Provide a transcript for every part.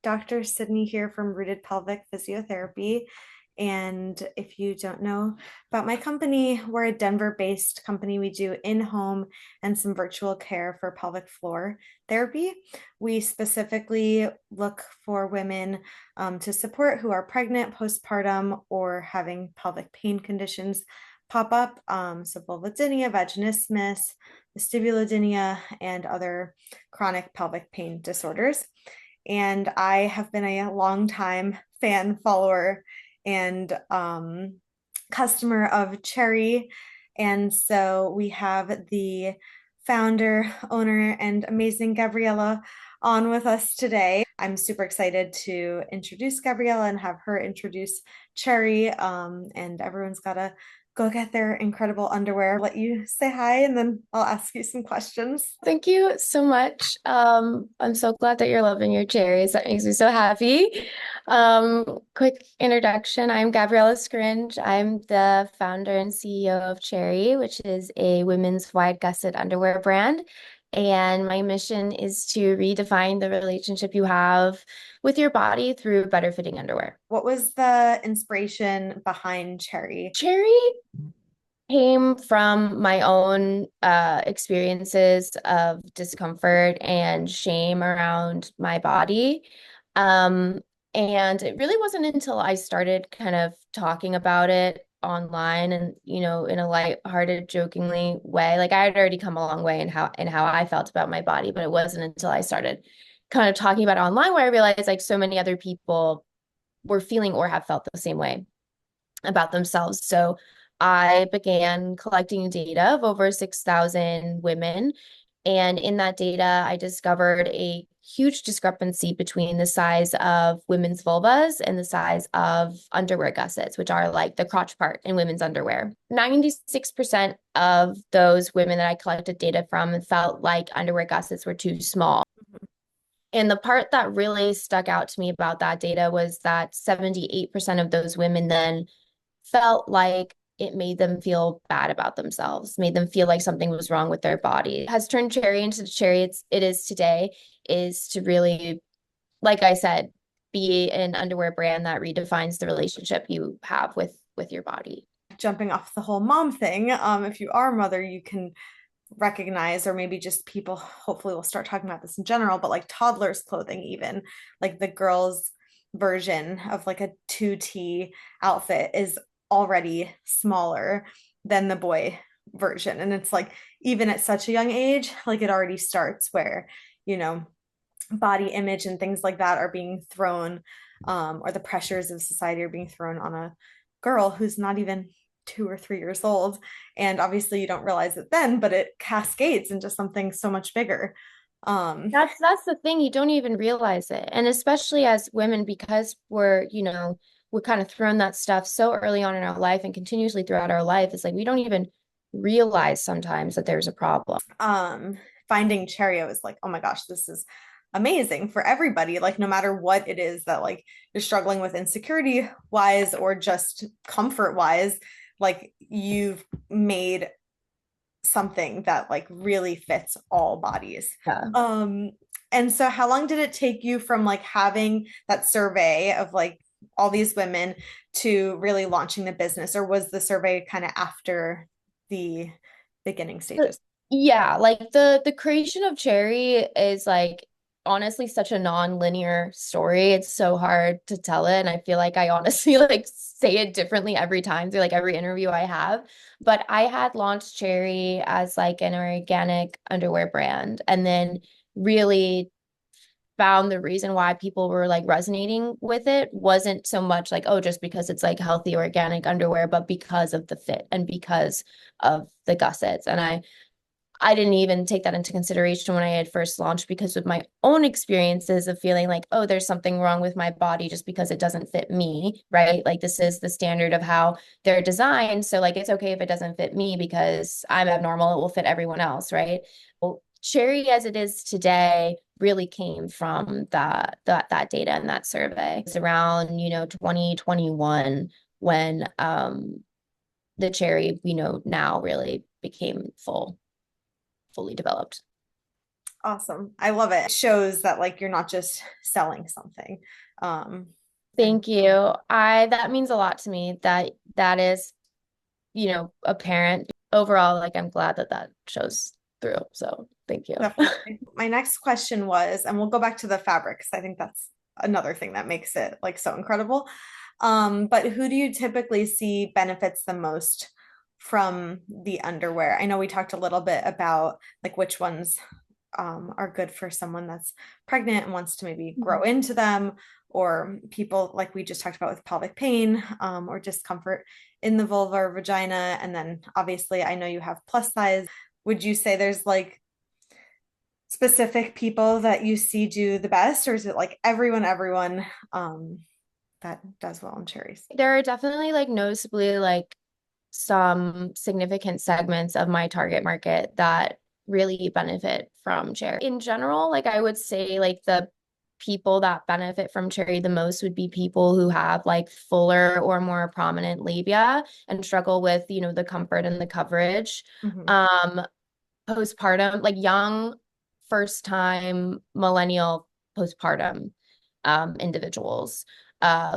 Dr. Sydney here from Rooted Pelvic Physiotherapy. And if you don't know about my company, we're a Denver-based company. We do in-home and some virtual care for pelvic floor therapy. We specifically look for women to support who are pregnant, postpartum, or having pelvic pain conditions pop up. So vulvodynia, vaginismus, vestibulodynia, and other chronic pelvic pain disorders. And I have been a long time fan, follower, and customer of Cherri. And so we have the founder, owner, and amazing Gabriella on with us today. I'm super excited to introduce Gabriella and have her introduce Cherri. And everyone's got to go get their incredible underwear. Let you say hi, and then I'll ask you some questions. Thank you so much. I'm so glad that you're loving your cherries. That makes me so happy. Quick introduction. I'm Gabriella Scringe. I'm the founder and CEO of Cherri, which is a women's wide gusset underwear brand. And my mission is to redefine the relationship you have with your body through better fitting underwear. What was the inspiration behind Cherri? Cherri came from my own experiences of discomfort and shame around my body. Um, and it really wasn't until I started kind of talking about it online and, in a lighthearted, jokingly way. Like I had already come a long way in how I felt about my body, but it wasn't until I started kind of talking about it online where I realized like so many other people were feeling or have felt the same way about themselves. So I began collecting data of over 6,000 women. And in that data, I discovered a huge discrepancy between the size of women's vulvas and the size of underwear gussets, which are like the crotch part in women's underwear. 96% of those women that I collected data from felt like underwear gussets were too small. And the part that really stuck out to me about that data was that 78% of those women then felt like it made them feel bad about themselves, made them feel like something was wrong with their body. It has turned Cherri into the Cherri it is today, is to really, like I said, be an underwear brand that redefines the relationship you have with your body. Jumping off the whole mom thing, if you are a mother, you can recognize, or maybe just people, hopefully we'll start talking about this in general, but like toddlers clothing, even like the girls version of like a 2T outfit is already smaller than the boy version. And it's like, even at such a young age, like it already starts where, you know, body image and things like that are being thrown, or the pressures of society are being thrown on a girl who's not even 2 or 3 years old. And obviously, you don't realize it then, but it cascades into something so much bigger. Um, That's the thing, you don't even realize it. And especially as women, because we're kind of thrown that stuff so early on in our life and continuously throughout our life, it's like we don't even realize sometimes that there's a problem. um, Finding Cherry, I was like, oh my gosh, this is amazing for everybody. Like, no matter what it is that like you're struggling with insecurity wise or just comfort wise, like you've made something that like really fits all bodies. Yeah. Um, and so how long did it take you from like having that survey of like all these women to really launching the business, or was the survey kind of after the beginning stages? Yeah, like the creation of Cherri is like honestly such a non-linear story. It's so hard to tell it, and I feel like I honestly like say it differently every time through like every interview I have. But I had launched Cherri as like an organic underwear brand, and then really found the reason why people were like resonating with it wasn't so much like, oh, just because it's like healthy organic underwear, but because of the fit and because of the gussets. And I didn't even take that into consideration when I had first launched because of my own experiences of feeling like, oh, there's something wrong with my body just because it doesn't fit me, right? Like this is the standard of how they're designed. So like it's okay if it doesn't fit me because I'm abnormal, it will fit everyone else, right? Well, Cherri as it is today really came from that data and that survey. It's around, 2021 when the Cherri, now really became fully developed. awesome. I love it. It shows that like you're not just selling something. Um, and Thank you. I that means a lot to me that that is, apparent. Overall, like I'm glad that that shows through. So, thank you. definitely. My next question was, and we'll go back to the fabric because I think that's another thing that makes it like so incredible. But who do you typically see benefits the most from the underwear? I know we talked a little bit about like which ones are good for someone that's pregnant and wants to maybe grow Mhm. into them, or people like we just talked about with pelvic pain, or discomfort in the vulva or vagina. And then obviously, I know you have plus size. Would you say there's like specific people that you see do the best, or is it like everyone that does well in cherries? There are definitely like noticeably like some significant segments of my target market that really benefit from cherry. In general, like I would say like the people that benefit from cherry the most would be people who have like fuller or more prominent labia and struggle with, the comfort and the coverage. Mhm. Um, Postpartum, like young first time millennial postpartum individuals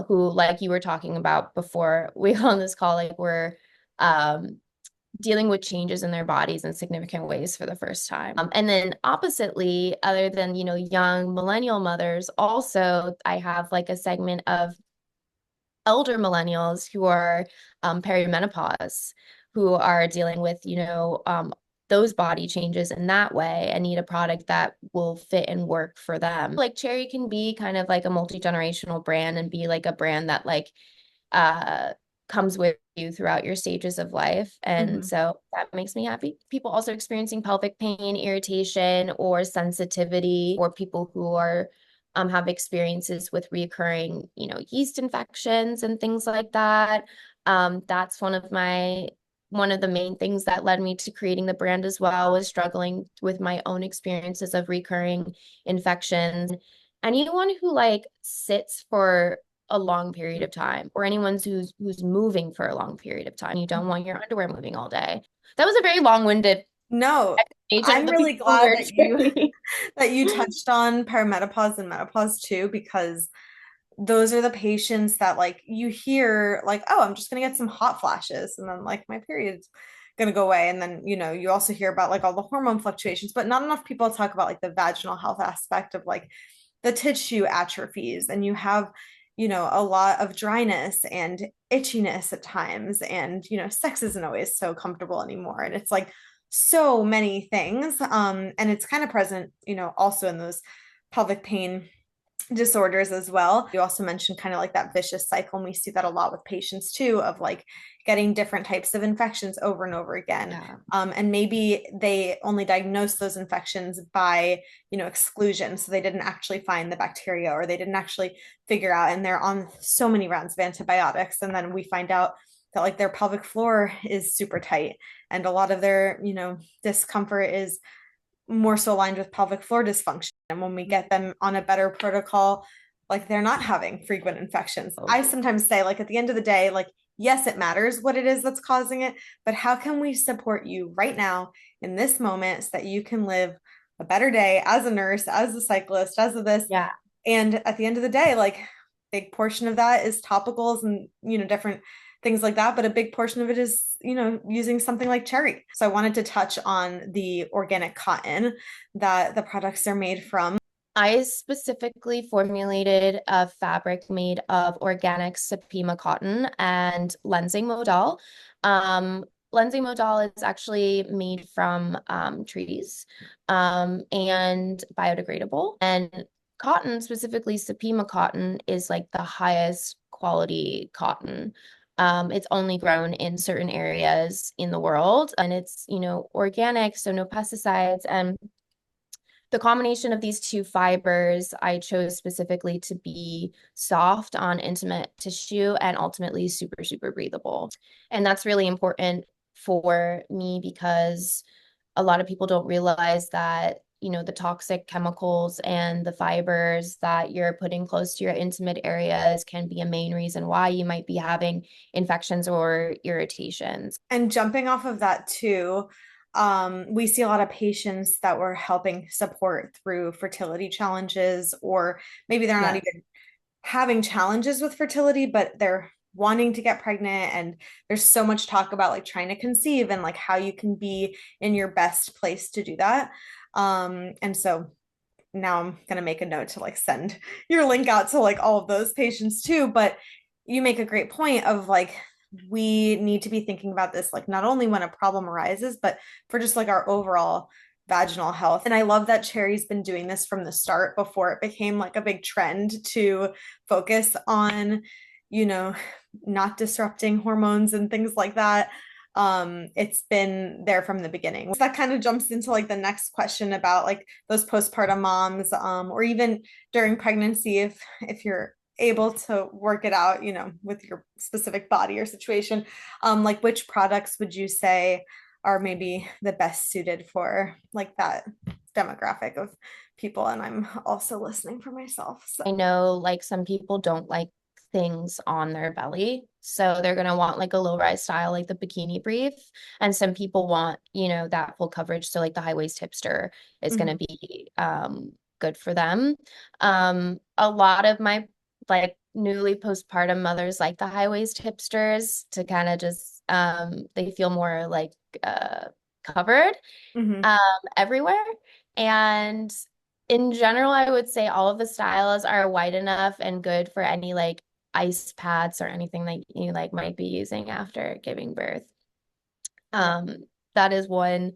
who, like you were talking about before we got on this call, like were um, dealing with changes in their bodies in significant ways for the first time. And then oppositely, other than, young millennial mothers, also I have like a segment of elder millennials who are perimenopause, who are dealing with, those body changes in that way and need a product that will fit and work for them. Like Cherry can be kind of like a multi-generational brand and be like a brand that like uh comes with you throughout your stages of life. And Mhm. so that makes me happy. People also experiencing pelvic pain, irritation, or sensitivity, or people who are have experiences with reoccurring, yeast infections and things like that. That's one of the main things that led me to creating the brand as well, was struggling with my own experiences of recurring infections. Anyone who like sits for a long period of time, or anyone who's moving for a long period of time, you don't want your underwear moving all day. That was a very long-winded No, explanation of I'm the really people who glad wear that you cherry. that you touched on perimenopause and menopause too, because those are the patients that like you hear like, oh, I'm just gonna get some hot flashes and then like my period's gonna go away. And then, you also hear about like all the hormone fluctuations, but not enough people talk about like the vaginal health aspect of like the tissue atrophies, and you have, a lot of dryness and itchiness at times, and sex isn't always so comfortable anymore. And it's like so many things. And it's kind of present, also in those pelvic pain disorders as well. You also mentioned kind of like that vicious cycle, and we see that a lot with patients too, of like getting different types of infections over and over again. Yeah. And maybe they only diagnosed those infections by, exclusion. So they didn't actually find the bacteria, or they didn't actually figure out, and they're on so many rounds of antibiotics. And then we find out that like their pelvic floor is super tight, and a lot of their, discomfort is more so aligned with pelvic floor dysfunction. And when we get them on a better protocol, like they're not having frequent infections. I sometimes say, like, at the end of the day, like, yes, it matters what it is that's causing it, but how can we support you right now in this moment so that you can live a better day as a nurse, as a cyclist, as a this? Yeah. And at the end of the day, like, big portion of that is topicals and, different things like that. But a big portion of it is, using something like cherry. So I wanted to touch on the organic cotton that the products are made from. I specifically formulated a fabric made of organic Supima cotton and lensing modal. Lensing modal is actually made from trees and biodegradable. And cotton, specifically Supima cotton, is like the highest quality cotton. It's only grown in certain areas in the world, and it's, organic, so no pesticides. And the combination of these two fibers I chose specifically to be soft on intimate tissue and ultimately super, super breathable. And that's really important for me because a lot of people don't realize that, the toxic chemicals and the fibers that you're putting close to your intimate areas can be a main reason why you might be having infections or irritations. And jumping off of that too, we see a lot of patients that we're helping support through fertility challenges, or maybe they're not Yeah. even having challenges with fertility, but they're wanting to get pregnant. And there's so much talk about like trying to conceive and like how you can be in your best place to do that. And so now I'm gonna make a note to like send your link out to like all of those patients too. But you make a great point of like we need to be thinking about this like not only when a problem arises, but for just like our overall vaginal health. And I love that Cherri's been doing this from the start before it became like a big trend to focus on, you know, not disrupting hormones and things like that. It's been there from the beginning. So that kind of jumps into like the next question about like those postpartum moms, or even during pregnancy, if you're able to work it out, you know, with your specific body or situation, like which products would you say are maybe the best suited for like that demographic of people? And I'm also listening for myself. So. I know like some people don't like things on their belly. So they're gonna want like a low rise style, like the bikini brief. And some people want, that full coverage. So like the high waist hipster is gonna Mhm. be good for them. A lot of my like newly postpartum mothers like the high waist hipsters to kind of just they feel more like covered Mhm. um everywhere. And in general, I would say all of the styles are wide enough and good for any like ice pads or anything that you like might be using after giving birth. Yeah. Um, that is one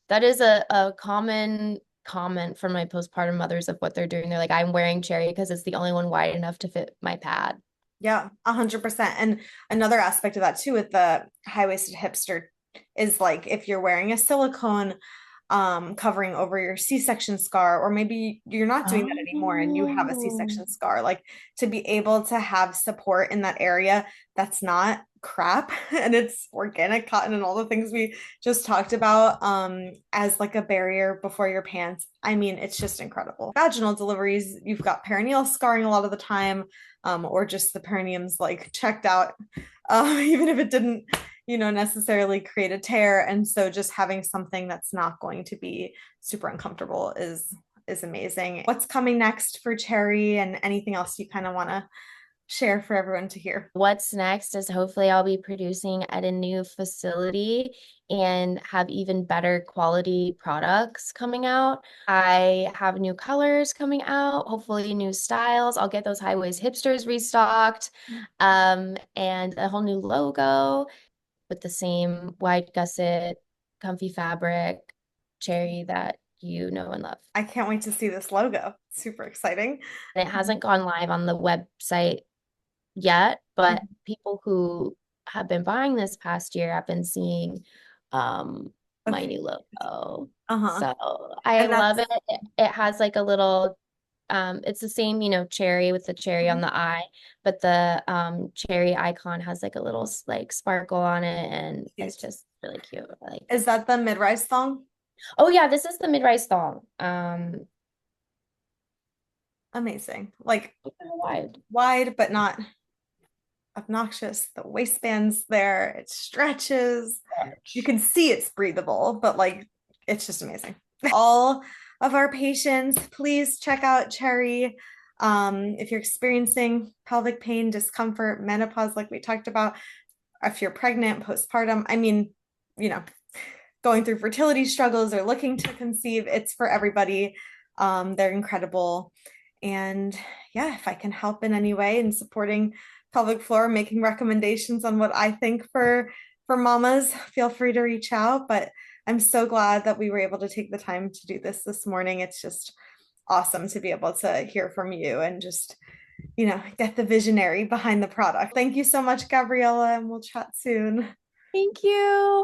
that is a common comment from my postpartum mothers of what they're doing. They're like, I'm wearing Cherry because it's the only one wide enough to fit my pad. Yeah, 100%. And another aspect of that too with the high-waisted hipster is like if you're wearing a silicone covering over your C-section scar, or maybe you're not doing that anymore and you have a Oh. C-section scar, like to be able to have support in that area that's not crap and it's organic cotton and all the things we just talked about, as like a barrier before your pants. I mean, it's just incredible. Vaginal deliveries, you've got perineal scarring a lot of the time, or just the perineum's like checked out, even if it didn't, you know, necessarily create a tear. And so just having something that's not going to be super uncomfortable is amazing. What's coming next for Cherri, and anything else you kind of want to share for everyone to hear? What's next is hopefully I'll be producing at a new facility and have even better quality products coming out. I have new colors coming out, hopefully new styles. I'll get those high waist hipsters restocked, and a whole new logo with the same wide gusset, comfy fabric, cherry that you know and love. I can't wait to see this logo. Super exciting. And it hasn't gone live on the website yet, but people who have been buying this past year have been seeing my Okay. new logo. Uh-huh. So I And love that's it. It has like a little it's the same, cherry with the cherry on the eye, but the cherry icon has like a little like sparkle on it and it's cute. just really cute. I like it. Is that the mid-rise thong? Oh yeah, this is the mid-rise thong. Amazing. Like Wide. wide, but not obnoxious. The waistband's there, it stretches. You can see it's breathable, but like it's just amazing. All of our patients, please check out Cherri. If you're experiencing pelvic pain, discomfort, menopause, like we talked about, if you're pregnant, postpartum, I mean, you know, going through fertility struggles or looking to conceive, it's for everybody. They're incredible. And yeah, if I can help in any way in supporting pelvic floor, making recommendations on what I think for mamas, feel free to reach out. But I'm so glad that we were able to take the time to do this morning. It's just awesome to be able to hear from you and just, you know, get the visionary behind the product. Thank you so much, Gabriella, and we'll chat soon. Thank you.